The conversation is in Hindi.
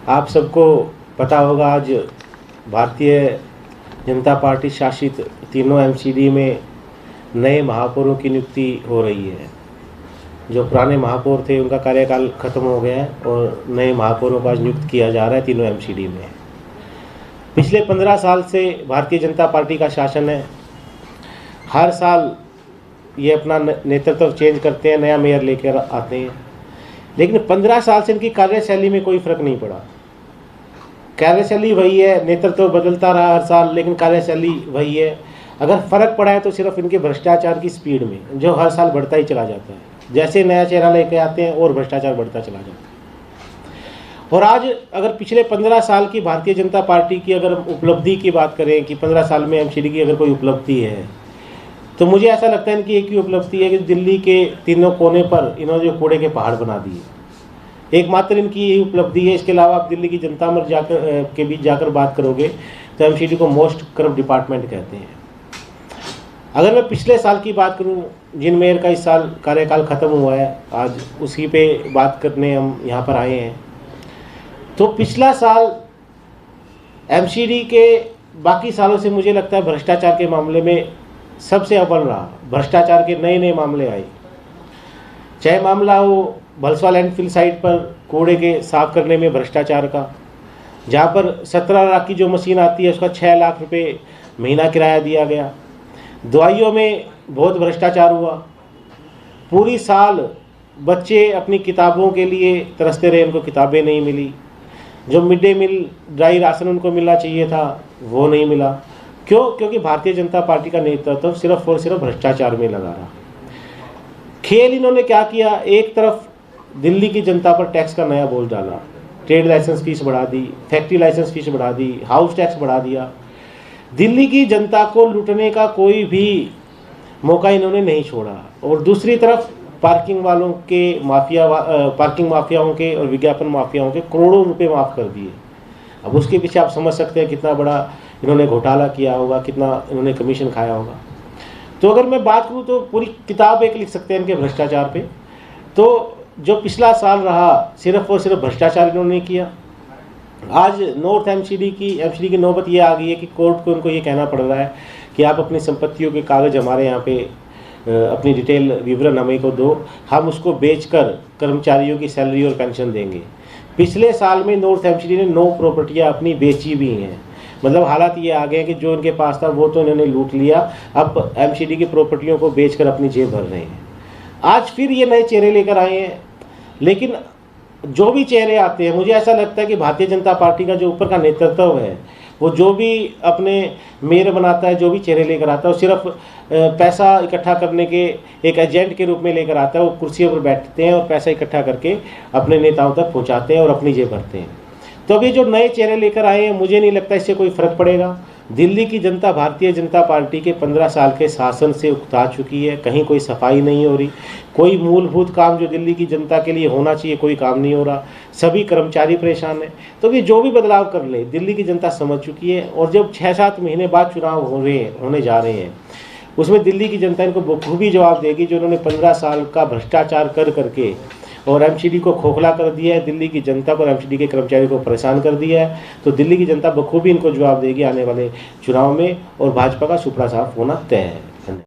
आप सबको पता होगा आज भारतीय जनता पार्टी शासित तीनों एमसीडी में नए महापौरों की नियुक्ति हो रही है। जो पुराने महापौर थे उनका कार्यकाल खत्म हो गया है और नए महापौरों का नियुक्त किया जा रहा है तीनों एमसीडी में। पिछले 15 साल से भारतीय जनता पार्टी का शासन है। हर साल ये अपना नेतृत्व चेंज करते हैं, नया मेयर लेकर आते हैं, लेकिन 15 साल से इनकी कार्यशैली में कोई फर्क नहीं पड़ा। कार्यशैली वही है, नेतृत्व बदलता रहा हर साल, लेकिन कार्यशैली वही है। अगर फ़र्क पड़ा है तो सिर्फ इनके भ्रष्टाचार की स्पीड में, जो हर साल बढ़ता ही चला जाता है। जैसे नया चेहरा लेके आते हैं और भ्रष्टाचार बढ़ता चला जाता है। और आज अगर पिछले 15 साल की भारतीय जनता पार्टी की अगर उपलब्धि की बात करें कि 15 साल में एमसीडी की अगर कोई उपलब्धि है, तो मुझे ऐसा लगता है इनकी एक ही उपलब्धि है कि दिल्ली के तीनों कोने पर इन्होंने जो कूड़े के पहाड़ बना दिए, एकमात्र इनकी यही उपलब्धि है। इसके अलावा आप दिल्ली की जनता में के बीच जाकर बात करोगे तो एमसीडी को मोस्ट करप्ट डिपार्टमेंट कहते हैं। अगर मैं पिछले साल की बात करूं, जिन मेयर का इस साल कार्यकाल ख़त्म हुआ है, आज उसी पे बात करने हम यहाँ पर आए हैं, तो पिछला साल एमसीडी के बाकी सालों से मुझे लगता है भ्रष्टाचार के मामले में सबसे अव्वल रहा। भ्रष्टाचार के नए नए मामले आए, चाहे मामला हो भलसवा लैंडफिल साइट पर कूड़े के साफ करने में भ्रष्टाचार का, जहाँ पर 17 लाख की जो मशीन आती है उसका 6 लाख रुपए महीना किराया दिया गया। दवाइयों में बहुत भ्रष्टाचार हुआ। पूरी साल बच्चे अपनी किताबों के लिए तरसते रहे, उनको किताबें नहीं मिली। जो mid day meal dry ration उनको मिलना चाहिए था वो नहीं मिला। क्यों? क्योंकि भारतीय जनता पार्टी का नेतृत्व सिर्फ और सिर्फ भ्रष्टाचार में लगा रहा। खेल इन्होंने क्या किया, एक तरफ दिल्ली की जनता पर टैक्स का नया बोझ डाला, ट्रेड लाइसेंस फीस बढ़ा दी, फैक्ट्री लाइसेंस फीस बढ़ा दी, हाउस टैक्स बढ़ा दिया। दिल्ली की जनता को लूटने का कोई भी मौका इन्होंने नहीं छोड़ा। और दूसरी तरफ पार्किंग वालों के पार्किंग माफियाओं के और विज्ञापन माफियाओं के करोड़ों रुपए माफ़ कर दिए। अब उसके पीछे आप समझ सकते हैं कितना बड़ा इन्होंने घोटाला किया होगा, कितना इन्होंने कमीशन खाया होगा। तो अगर मैं बात करूँ तो पूरी किताब एक लिख सकते हैं इनके भ्रष्टाचार पे। तो जो पिछला साल रहा सिर्फ और सिर्फ भ्रष्टाचार इन्होंने किया। आज नॉर्थ एमसीडी की नौबत ये आ गई है कि कोर्ट को उनको ये कहना पड़ रहा है कि आप अपनी संपत्तियों के कागज़ हमारे यहाँ पे अपनी डिटेल विवरण हमें को दो, हम उसको बेचकर कर्मचारियों की सैलरी और पेंशन देंगे। पिछले साल में नॉर्थ एमसीडी ने 9 प्रॉपर्टियाँ अपनी बेची भी हैं। मतलब हालात ये आ गए हैं कि जो इनके पास था वो तो इन्होंने लूट लिया, अब एमसीडी की प्रॉपर्टियों को बेचकर अपनी जेब भर रहे हैं। आज फिर ये नए चेहरे लेकर आए हैं, लेकिन जो भी चेहरे आते हैं मुझे ऐसा लगता है कि भारतीय जनता पार्टी का जो ऊपर का नेतृत्व है, वो जो भी अपने मेयर बनाता है, जो भी चेहरे लेकर आता है, वो सिर्फ पैसा इकट्ठा करने के एक एजेंट के रूप में लेकर आता है। वो कुर्सियों पर बैठते हैं और पैसा इकट्ठा करके अपने नेताओं तक पहुंचाते हैं और अपनी जेब भरते हैं। तो अभी जो नए चेहरे लेकर आए हैं, मुझे नहीं लगता इससे कोई फ़र्क पड़ेगा। दिल्ली की जनता भारतीय जनता पार्टी के 15 साल के शासन से उकता चुकी है। कहीं कोई सफाई नहीं हो रही, कोई मूलभूत काम जो दिल्ली की जनता के लिए होना चाहिए कोई काम नहीं हो रहा, सभी कर्मचारी परेशान हैं। तो ये जो भी बदलाव कर ले दिल्ली की जनता समझ चुकी है। और जब 6-7 महीने बाद चुनाव होने जा रहे हैं, उसमें दिल्ली की जनता इनको बखूबी जवाब देगी। जो उन्होंने 15 साल का भ्रष्टाचार करके और एमसीडी को खोखला कर दिया है, दिल्ली की जनता को और एमसीडी के कर्मचारियों को परेशान कर दिया है, तो दिल्ली की जनता बखूबी इनको जवाब देगी आने वाले चुनाव में, और भाजपा का सुपड़ा साफ होना तय है।